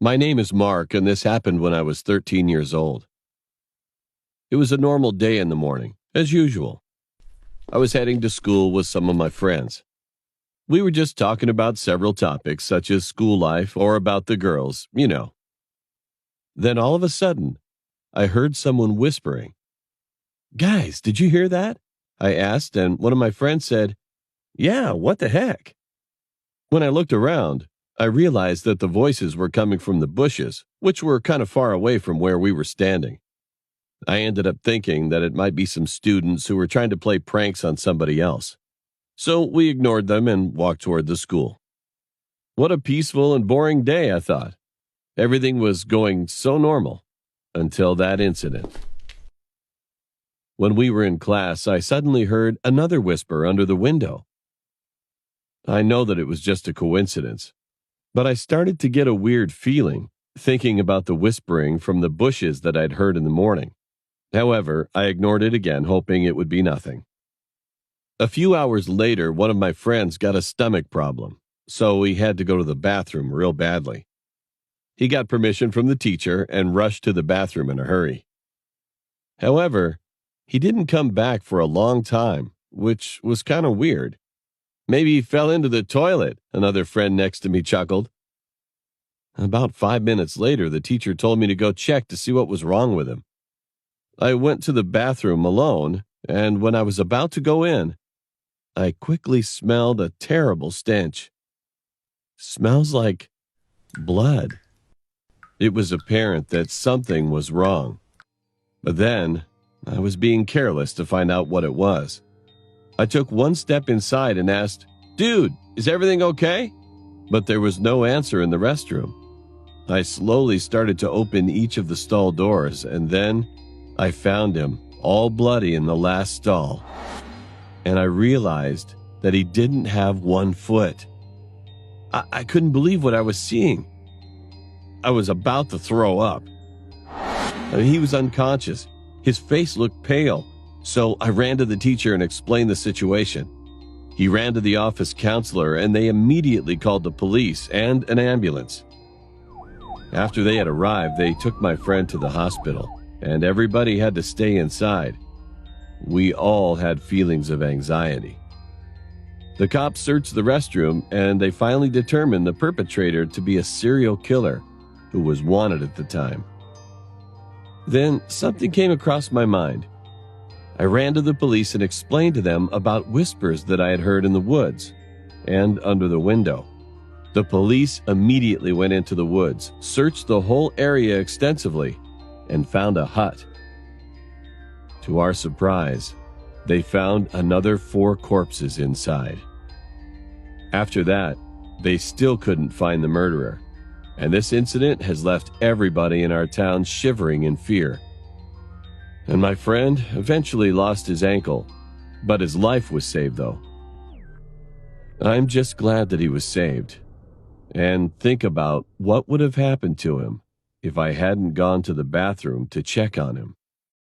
My name is Mark, and this happened when I was 13 years old. It was a normal day in the morning, as usual. I was heading to school with some of my friends. We were just talking about several topics, such as school life or about the girls, you know. Then all of a sudden, I heard someone whispering. "Guys, did you hear that?" I asked, and one of my friends said, "Yeah, what the heck?" When I looked around, I realized that the voices were coming from the bushes, which were kind of far away from where we were standing. I ended up thinking that it might be some students who were trying to play pranks on somebody else. So we ignored them and walked toward the school. What a peaceful and boring day, I thought. Everything was going so normal until that incident. When we were in class, I suddenly heard another whisper under the window. I know that it was just a coincidence, but I started to get a weird feeling, thinking about the whispering from the bushes that I'd heard in the morning. However, I ignored it again, hoping it would be nothing. A few hours later, one of my friends got a stomach problem, so he had to go to the bathroom real badly. He got permission from the teacher and rushed to the bathroom in a hurry. However, he didn't come back for a long time, which was kind of weird. "Maybe he fell into the toilet," another friend next to me chuckled. About 5 minutes later, the teacher told me to go check to see what was wrong with him. I went to the bathroom alone, and when I was about to go in, I quickly smelled a terrible stench. Smells like blood. It was apparent that something was wrong. But then, I was being careless to find out what it was. I took one step inside and asked, "Dude, is everything okay?" But there was no answer in the restroom. I slowly started to open each of the stall doors, and then I found him, all bloody in the last stall. And I realized that he didn't have one foot. I couldn't believe what I was seeing. I was about to throw up. He was unconscious. His face looked pale, so I ran to the teacher and explained the situation. He ran to the office counselor, and they immediately called the police and an ambulance. After they had arrived, they took my friend to the hospital, and everybody had to stay inside. We all had feelings of anxiety. The cops searched the restroom, and they finally determined the perpetrator to be a serial killer who was wanted at the time. Then something came across my mind. I ran to the police and explained to them about whispers that I had heard in the woods and under the window. The police immediately went into the woods, searched the whole area extensively, and found a hut. To our surprise, they found another 4 corpses inside. After that, they still couldn't find the murderer, and this incident has left everybody in our town shivering in fear. And my friend eventually lost his ankle, but his life was saved though. I'm just glad that he was saved, and think about what would have happened to him if I hadn't gone to the bathroom to check on him.